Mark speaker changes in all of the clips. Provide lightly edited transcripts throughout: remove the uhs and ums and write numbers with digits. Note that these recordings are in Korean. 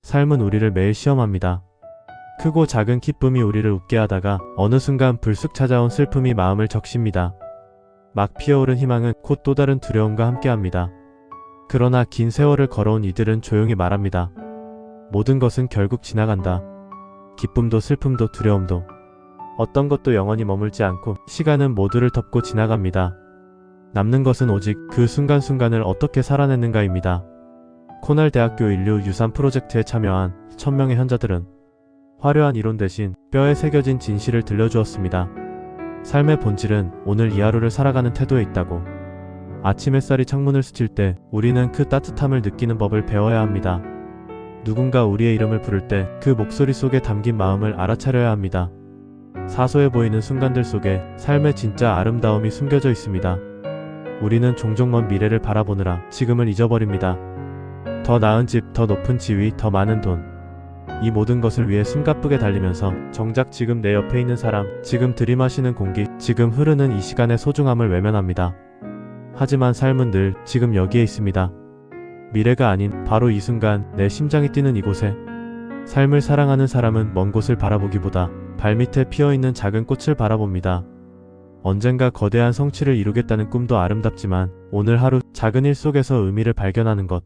Speaker 1: 삶은 우리를 매일 시험합니다. 크고 작은 기쁨이 우리를 웃게 하다가 어느 순간 불쑥 찾아온 슬픔이 마음을 적십니다. 막 피어오른 희망은 곧 또 다른 두려움과 함께합니다. 그러나 긴 세월을 걸어온 이들은 조용히 말합니다. 모든 것은 결국 지나간다. 기쁨도 슬픔도 두려움도 어떤 것도 영원히 머물지 않고 시간은 모두를 덮고 지나갑니다. 남는 것은 오직 그 순간순간을 어떻게 살아내는가입니다. 코넬 대학교 인류 유산 프로젝트에 참여한 1000명의 현자들은 화려한 이론 대신 뼈에 새겨진 진실을 들려주었습니다. 삶의 본질은 오늘 이 하루를 살아가는 태도에 있다고. 아침 햇살이 창문을 스칠 때 우리는 그 따뜻함을 느끼는 법을 배워야 합니다. 누군가 우리의 이름을 부를 때 그 목소리 속에 담긴 마음을 알아차려야 합니다. 사소해 보이는 순간들 속에 삶의 진짜 아름다움이 숨겨져 있습니다. 우리는 종종 먼 미래를 바라보느라 지금을 잊어버립니다. 더 나은 집, 더 높은 지위, 더 많은 돈. 이 모든 것을 위해 숨가쁘게 달리면서 정작 지금 내 옆에 있는 사람, 지금 들이마시는 공기, 지금 흐르는 이 시간의 소중함을 외면합니다. 하지만 삶은 늘 지금 여기에 있습니다. 미래가 아닌 바로 이 순간 내 심장이 뛰는 이곳에. 삶을 사랑하는 사람은 먼 곳을 바라보기보다 발밑에 피어있는 작은 꽃을 바라봅니다. 언젠가 거대한 성취를 이루겠다는 꿈도 아름답지만 오늘 하루 작은 일 속에서 의미를 발견하는 것.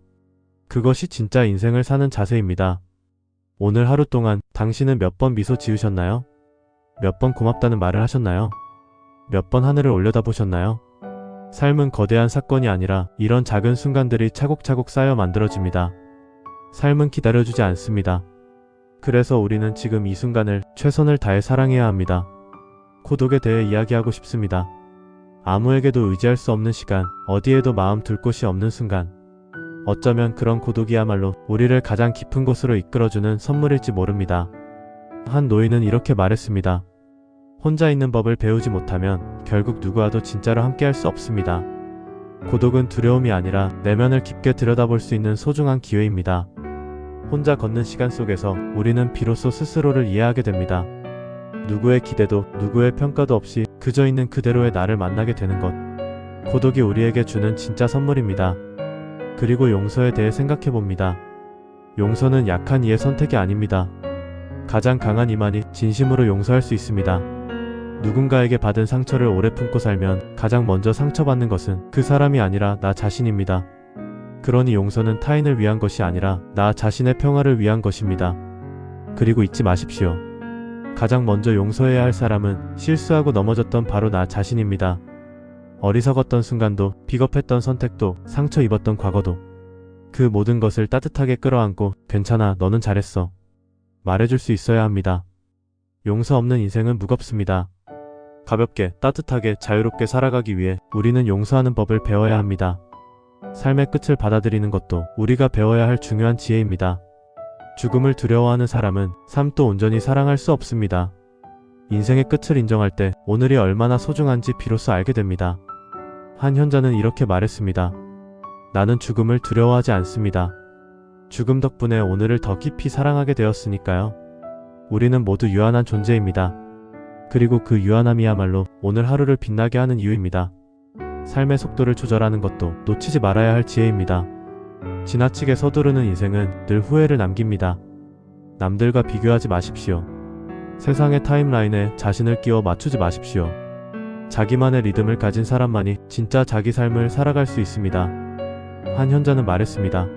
Speaker 1: 그것이 진짜 인생을 사는 자세입니다. 오늘 하루 동안 당신은 몇 번 미소 지으셨나요? 몇 번 고맙다는 말을 하셨나요? 몇 번 하늘을 올려다보셨나요? 삶은 거대한 사건이 아니라 이런 작은 순간들이 차곡차곡 쌓여 만들어집니다. 삶은 기다려주지 않습니다. 그래서 우리는 지금 이 순간을 최선을 다해 사랑해야 합니다. 고독에 대해 이야기하고 싶습니다. 아무에게도 의지할 수 없는 시간, 어디에도 마음 둘 곳이 없는 순간. 어쩌면 그런 고독이야말로 우리를 가장 깊은 곳으로 이끌어주는 선물일지 모릅니다. 한 노인은 이렇게 말했습니다. 혼자 있는 법을 배우지 못하면 결국 누구와도 진짜로 함께할 수 없습니다. 고독은 두려움이 아니라 내면을 깊게 들여다볼 수 있는 소중한 기회입니다. 혼자 걷는 시간 속에서 우리는 비로소 스스로를 이해하게 됩니다. 누구의 기대도 누구의 평가도 없이 그저 있는 그대로의 나를 만나게 되는 것. 고독이 우리에게 주는 진짜 선물입니다. 그리고 용서에 대해 생각해봅니다. 용서는 약한 이의 선택이 아닙니다. 가장 강한 이만이 진심으로 용서할 수 있습니다. 누군가에게 받은 상처를 오래 품고 살면 가장 먼저 상처받는 것은 그 사람이 아니라 나 자신입니다. 그러니 용서는 타인을 위한 것이 아니라 나 자신의 평화를 위한 것입니다. 그리고 잊지 마십시오. 가장 먼저 용서해야 할 사람은 실수하고 넘어졌던 바로 나 자신입니다. 어리석었던 순간도, 비겁했던 선택도, 상처 입었던 과거도. 그 모든 것을 따뜻하게 끌어안고 괜찮아, 너는 잘했어. 말해줄 수 있어야 합니다. 용서 없는 인생은 무겁습니다. 가볍게, 따뜻하게, 자유롭게 살아가기 위해 우리는 용서하는 법을 배워야 합니다. 삶의 끝을 받아들이는 것도 우리가 배워야 할 중요한 지혜입니다. 죽음을 두려워하는 사람은 삶도 온전히 사랑할 수 없습니다. 인생의 끝을 인정할 때 오늘이 얼마나 소중한지 비로소 알게 됩니다. 한 현자는 이렇게 말했습니다. 나는 죽음을 두려워하지 않습니다. 죽음 덕분에 오늘을 더 깊이 사랑하게 되었으니까요. 우리는 모두 유한한 존재입니다. 그리고 그 유한함이야말로 오늘 하루를 빛나게 하는 이유입니다. 삶의 속도를 조절하는 것도 놓치지 말아야 할 지혜입니다. 지나치게 서두르는 인생은 늘 후회를 남깁니다. 남들과 비교하지 마십시오. 세상의 타임라인에 자신을 끼워 맞추지 마십시오. 자기만의 리듬을 가진 사람만이 진짜 자기 삶을 살아갈 수 있습니다. 한 현자는 말했습니다.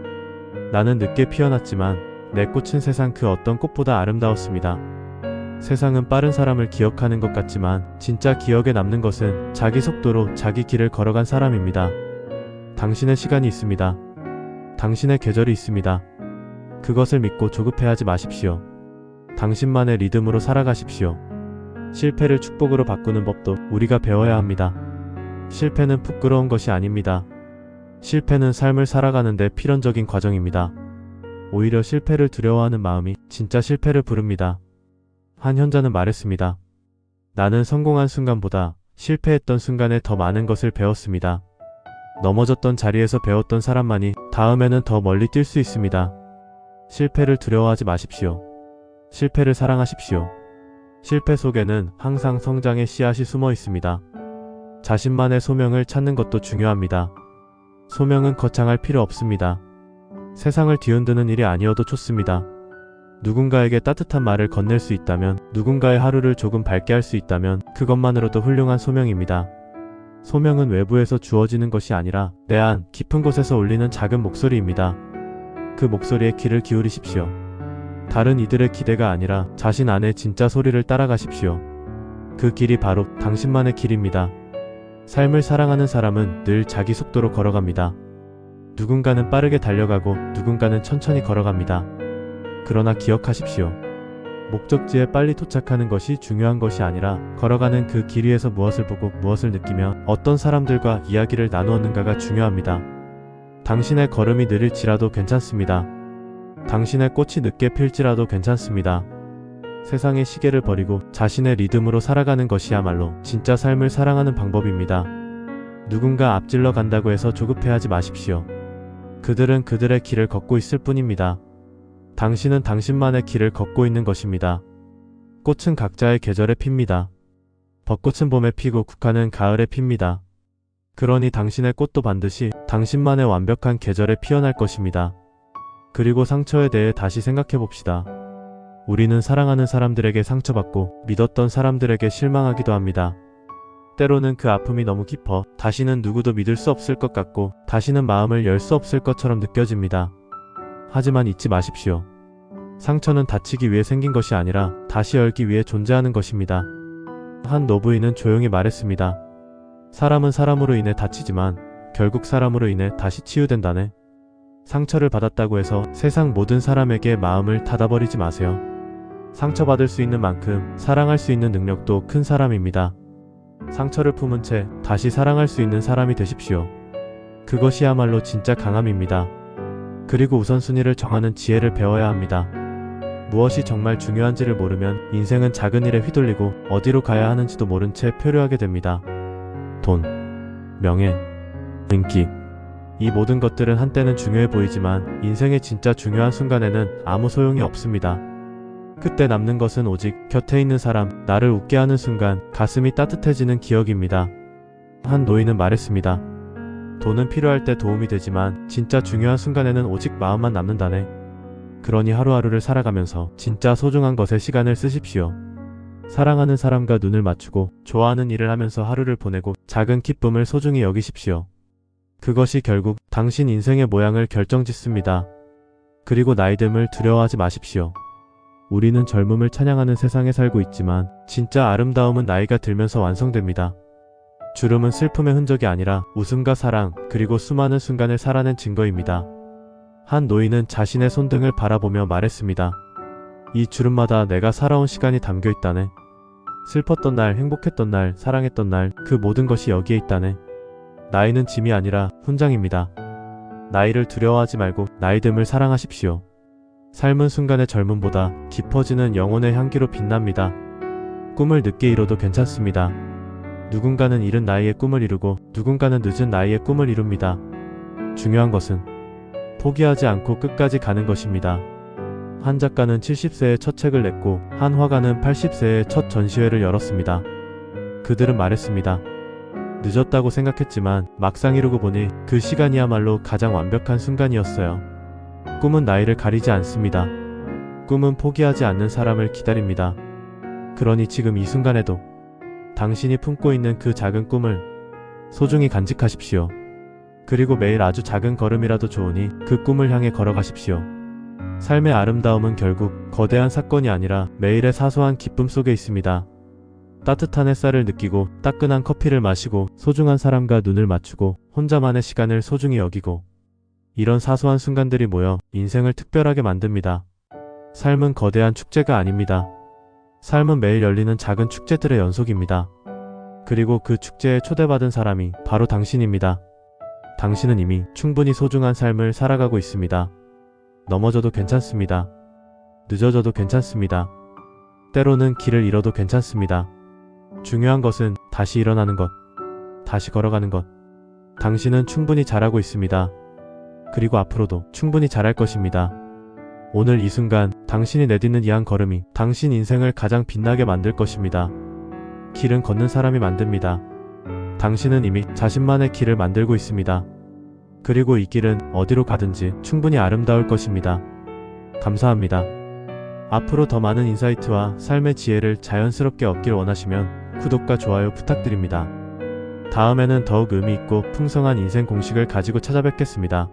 Speaker 1: 나는 늦게 피어났지만 내 꽃은 세상 그 어떤 꽃보다 아름다웠습니다. 세상은 빠른 사람을 기억하는 것 같지만 진짜 기억에 남는 것은 자기 속도로 자기 길을 걸어간 사람입니다. 당신의 시간이 있습니다. 당신의 계절이 있습니다. 그것을 믿고 조급해하지 마십시오. 당신만의 리듬으로 살아가십시오. 실패를 축복으로 바꾸는 법도 우리가 배워야 합니다. 실패는 부끄러운 것이 아닙니다. 실패는 삶을 살아가는데 필연적인 과정입니다. 오히려 실패를 두려워하는 마음이 진짜 실패를 부릅니다. 한 현자는 말했습니다. 나는 성공한 순간보다 실패했던 순간에 더 많은 것을 배웠습니다. 넘어졌던 자리에서 배웠던 사람만이 다음에는 더 멀리 뛸 수 있습니다. 실패를 두려워하지 마십시오. 실패를 사랑하십시오. 실패 속에는 항상 성장의 씨앗이 숨어 있습니다. 자신만의 소명을 찾는 것도 중요합니다. 소명은 거창할 필요 없습니다. 세상을 뒤흔드는 일이 아니어도 좋습니다. 누군가에게 따뜻한 말을 건넬 수 있다면, 누군가의 하루를 조금 밝게 할 수 있다면 그것만으로도 훌륭한 소명입니다. 소명은 외부에서 주어지는 것이 아니라 내 안 깊은 곳에서 울리는 작은 목소리입니다. 그 목소리에 귀를 기울이십시오. 다른 이들의 기대가 아니라 자신 안의 진짜 소리를 따라가십시오. 그 길이 바로 당신만의 길입니다. 삶을 사랑하는 사람은 늘 자기 속도로 걸어갑니다. 누군가는 빠르게 달려가고 누군가는 천천히 걸어갑니다. 그러나 기억하십시오. 목적지에 빨리 도착하는 것이 중요한 것이 아니라 걸어가는 그 길 위에서 무엇을 보고 무엇을 느끼며 어떤 사람들과 이야기를 나누었는가가 중요합니다. 당신의 걸음이 느릴지라도 괜찮습니다. 당신의 꽃이 늦게 필지라도 괜찮습니다. 세상의 시계를 버리고 자신의 리듬으로 살아가는 것이야말로 진짜 삶을 사랑하는 방법입니다. 누군가 앞질러 간다고 해서 조급해하지 마십시오. 그들은 그들의 길을 걷고 있을 뿐입니다. 당신은 당신만의 길을 걷고 있는 것입니다. 꽃은 각자의 계절에 핍니다. 벚꽃은 봄에 피고 국화는 가을에 핍니다. 그러니 당신의 꽃도 반드시 당신만의 완벽한 계절에 피어날 것입니다. 그리고 상처에 대해 다시 생각해 봅시다. 우리는 사랑하는 사람들에게 상처받고 믿었던 사람들에게 실망하기도 합니다. 때로는 그 아픔이 너무 깊어 다시는 누구도 믿을 수 없을 것 같고 다시는 마음을 열 수 없을 것처럼 느껴집니다. 하지만 잊지 마십시오. 상처는 다치기 위해 생긴 것이 아니라 다시 열기 위해 존재하는 것입니다. 한 노부인은 조용히 말했습니다. 사람은 사람으로 인해 다치지만 결국 사람으로 인해 다시 치유된다네. 상처를 받았다고 해서 세상 모든 사람에게 마음을 닫아버리지 마세요. 상처받을 수 있는 만큼 사랑할 수 있는 능력도 큰 사람입니다. 상처를 품은 채 다시 사랑할 수 있는 사람이 되십시오. 그것이야말로 진짜 강함입니다. 그리고 우선순위를 정하는 지혜를 배워야 합니다. 무엇이 정말 중요한지를 모르면 인생은 작은 일에 휘둘리고 어디로 가야 하는지도 모른 채 표류하게 됩니다. 돈, 명예, 인기. 이 모든 것들은 한때는 중요해 보이지만 인생의 진짜 중요한 순간에는 아무 소용이 없습니다. 그때 남는 것은 오직 곁에 있는 사람, 나를 웃게 하는 순간 가슴이 따뜻해지는 기억입니다. 한 노인은 말했습니다. 돈은 필요할 때 도움이 되지만 진짜 중요한 순간에는 오직 마음만 남는다네. 그러니 하루하루를 살아가면서 진짜 소중한 것에 시간을 쓰십시오. 사랑하는 사람과 눈을 맞추고 좋아하는 일을 하면서 하루를 보내고 작은 기쁨을 소중히 여기십시오. 그것이 결국 당신 인생의 모양을 결정짓습니다. 그리고 나이듦을 두려워하지 마십시오. 우리는 젊음을 찬양하는 세상에 살고 있지만 진짜 아름다움은 나이가 들면서 완성됩니다. 주름은 슬픔의 흔적이 아니라 웃음과 사랑 그리고 수많은 순간을 살아낸 증거입니다. 한 노인은 자신의 손등을 바라보며 말했습니다. 이 주름마다 내가 살아온 시간이 담겨 있다네. 슬펐던 날, 행복했던 날, 사랑했던 날, 그 모든 것이 여기에 있다네. 나이는 짐이 아니라 훈장입니다. 나이를 두려워하지 말고 나이듦을 사랑하십시오. 삶은 순간의 젊음보다 깊어지는 영혼의 향기로 빛납니다. 꿈을 늦게 이뤄도 괜찮습니다. 누군가는 이른 나이에 꿈을 이루고 누군가는 늦은 나이에 꿈을 이룹니다. 중요한 것은 포기하지 않고 끝까지 가는 것입니다. 한 작가는 70세에 첫 책을 냈고 한 화가는 80세에 첫 전시회를 열었습니다. 그들은 말했습니다. 늦었다고 생각했지만 막상 이루고 보니 그 시간이야말로 가장 완벽한 순간이었어요. 꿈은 나이를 가리지 않습니다. 꿈은 포기하지 않는 사람을 기다립니다. 그러니 지금 이 순간에도 당신이 품고 있는 그 작은 꿈을 소중히 간직하십시오. 그리고 매일 아주 작은 걸음이라도 좋으니 그 꿈을 향해 걸어가십시오. 삶의 아름다움은 결국 거대한 사건이 아니라 매일의 사소한 기쁨 속에 있습니다. 따뜻한 햇살을 느끼고 따끈한 커피를 마시고 소중한 사람과 눈을 맞추고 혼자만의 시간을 소중히 여기고 이런 사소한 순간들이 모여 인생을 특별하게 만듭니다. 삶은 거대한 축제가 아닙니다. 삶은 매일 열리는 작은 축제들의 연속입니다. 그리고 그 축제에 초대받은 사람이 바로 당신입니다. 당신은 이미 충분히 소중한 삶을 살아가고 있습니다. 넘어져도 괜찮습니다. 늦어져도 괜찮습니다. 때로는 길을 잃어도 괜찮습니다. 중요한 것은 다시 일어나는 것, 다시 걸어가는 것. 당신은 충분히 잘하고 있습니다. 그리고 앞으로도 충분히 잘할 것입니다. 오늘 이 순간 당신이 내딛는 이 한 걸음이 당신 인생을 가장 빛나게 만들 것입니다. 길은 걷는 사람이 만듭니다. 당신은 이미 자신만의 길을 만들고 있습니다. 그리고 이 길은 어디로 가든지 충분히 아름다울 것입니다. 감사합니다. 앞으로 더 많은 인사이트와 삶의 지혜를 자연스럽게 얻길 원하시면 구독과 좋아요 부탁드립니다. 다음에는 더욱 의미 있고 풍성한 인생 공식을 가지고 찾아뵙겠습니다.